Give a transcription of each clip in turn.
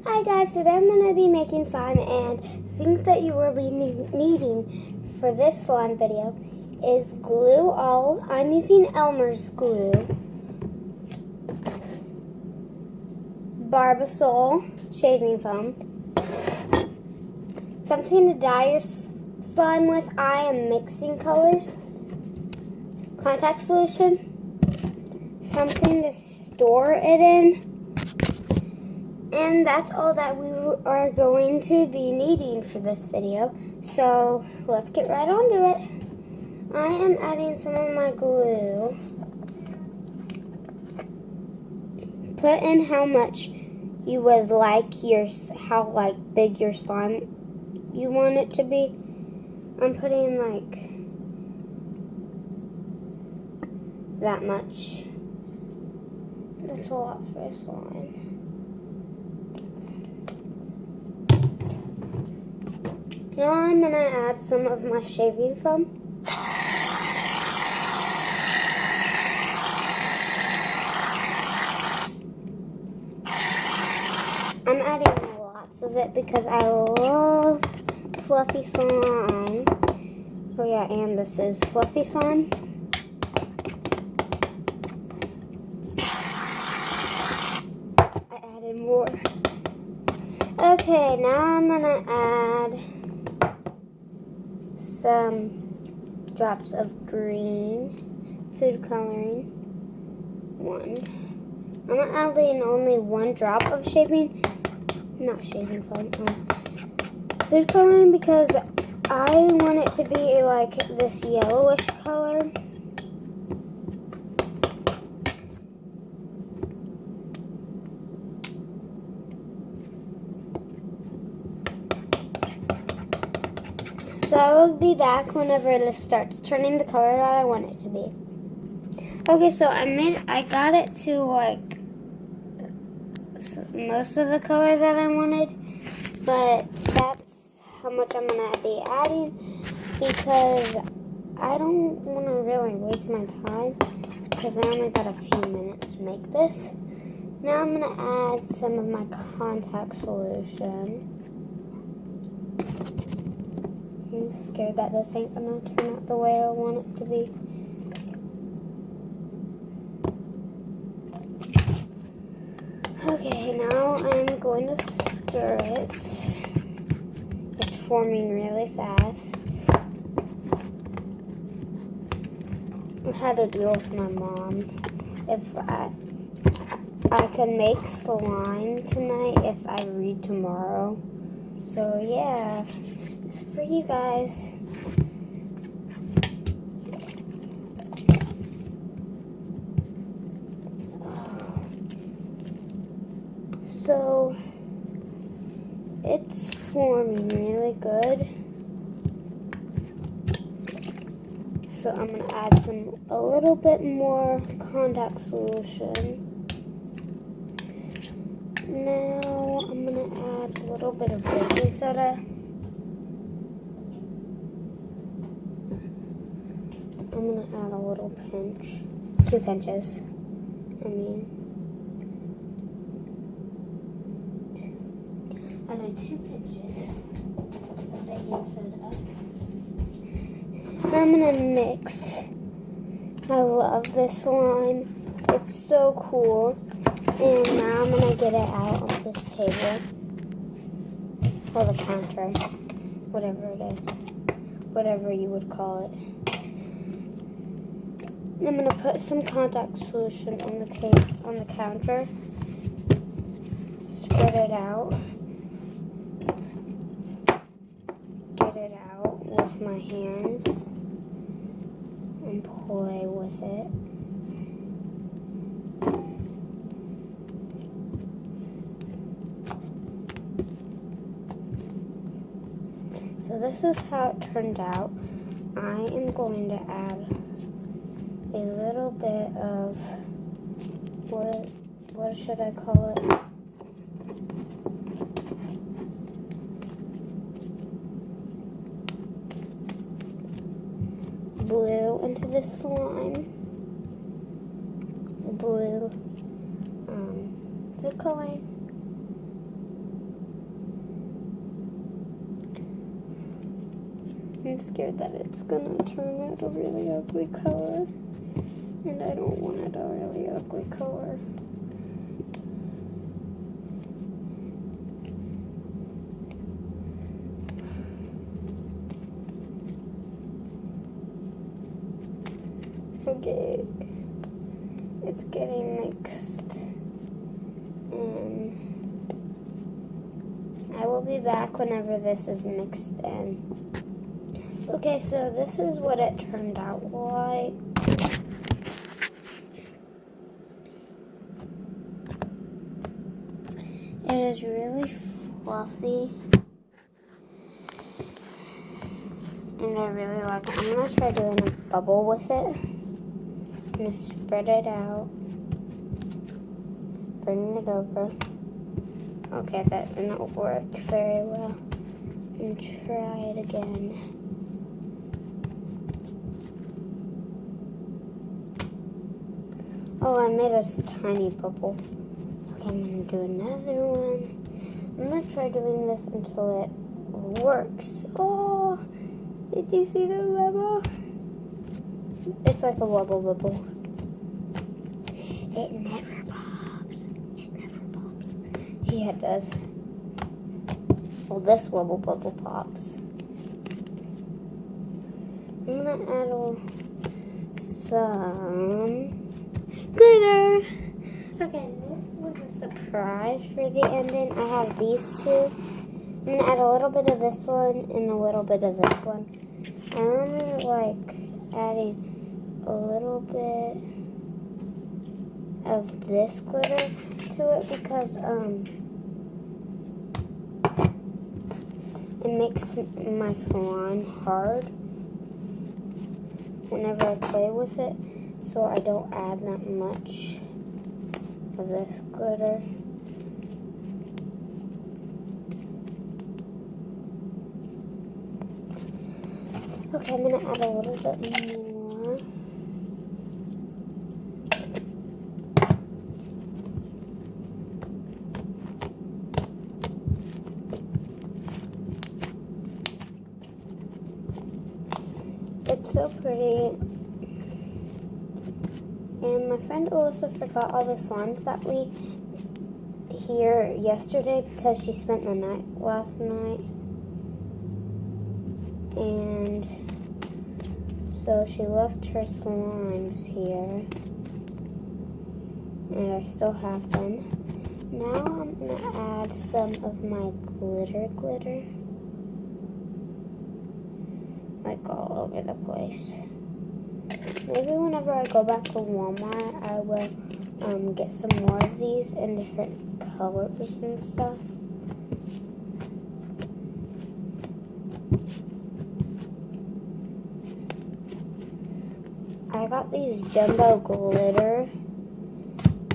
Hi guys, today I'm going to be making slime, and things that you will be needing for this slime video is glue all. I'm using Elmer's glue, Barbasol shaving foam, something to dye your slime with. I am mixing colors, contact solution, something to store it in. And that's all that we are going to be needing for this video. So let's get right on to it. I am adding some of my glue. Put in how much you would like how big your slime you want it to be. I'm putting that much. That's a lot for a slime. Now I'm going to add some of my shaving foam. I'm adding lots of it because I love fluffy slime. Oh yeah, and this is fluffy slime. I added more. Okay, now I'm going to add some drops of green food coloring. I'm adding only one drop of food coloring because I want it to be like this yellowish color. So I will be back whenever this starts turning the color that I want it to be. Okay, so I got it to most of the color that I wanted, but that's how much I'm gonna be adding because I don't want to really waste my time because I only got a few minutes to make this. Now I'm gonna add some of my contact solution. I'm scared that this ain't gonna turn out the way I want it to be. Okay, now I'm going to stir it. It's forming really fast. I had to deal with my mom. If I can make slime tonight if I read tomorrow. So yeah, it's for you guys. So it's forming really good. So I'm going to add a little bit more contact solution. Now I'm going to add a little bit of baking soda. I'm going to add a little pinch, 2 pinches, I did 2 pinches of baking soda. I'm going to mix. I love this slime. It's so cool. And now I'm going to get it out on this table. Or the counter. Whatever it is. Whatever you would call it. I'm going to put some contact solution on the counter. Spread it out. Get it out with my hands and play with it. So this is how it turned out. I am going to add a little bit of, what should I call it? Blue into the slime. Blue food coloring. I'm scared that it's gonna turn out a really ugly color. And I don't want it a really ugly color. Okay, it's getting mixed, and I will be back whenever this is mixed in. Okay, so this is what it turned out like. It is really fluffy, and I really like it. I'm going to try doing a bubble with it. I'm going to spread it out, bring it over. Okay, that didn't work very well. And try it again. Oh, I made a tiny bubble. Okay, I'm going to do another one. I'm going to try doing this until it works. Oh, did you see the bubble? It's like a wubble bubble. It never pops. It never pops. Yeah, it does. Well, this wubble bubble pops. I'm going to add some glitter. Okay, this was a surprise for the ending. I have these two. I'm going to add a little bit of this one and a little bit of this one. I only like adding a little bit of this glitter to it because it makes my slime hard whenever I play with it, so I don't add that much of this glitter. Okay, I'm going to add a little bit more. It's so pretty. And my friend Alyssa forgot all the slimes that we here yesterday because she spent the night last night. And so she left her slimes here. And I still have them. Now I'm going to add some of my glitter. Like all over the place. Maybe whenever I go back to Walmart, I will get some more of these in different colors and stuff. I got these jumbo glitter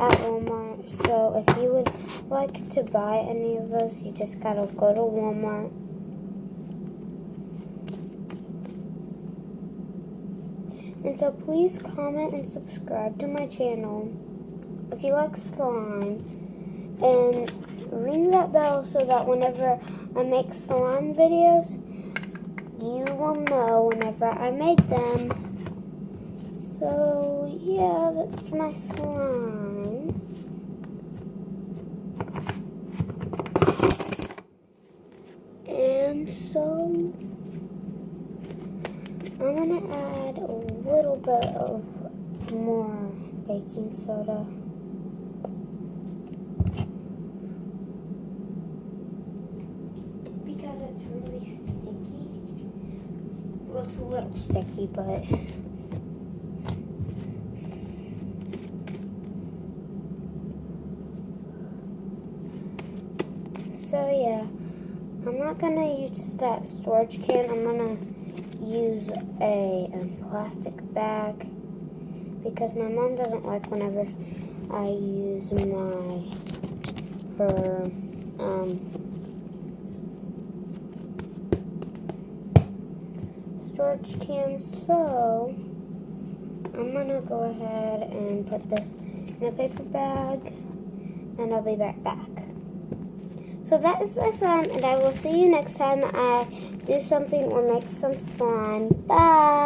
at Walmart, so if you would like to buy any of those, you just gotta go to Walmart. And so please comment and subscribe to my channel if you like slime. And ring that bell so that whenever I make slime videos, you will know whenever I make them. So yeah, that's my slime. And so I'm going to add a little bit of more baking soda. Because it's really sticky. Well, it's a little sticky, but so yeah, I'm not going to use that storage can. I'm going to use a plastic bag because my mom doesn't like whenever I use her storage can. So I'm gonna go ahead and put this in a paper bag, and I'll be right back. So that is my slime, and I will see you next time I do something or make some slime. Bye.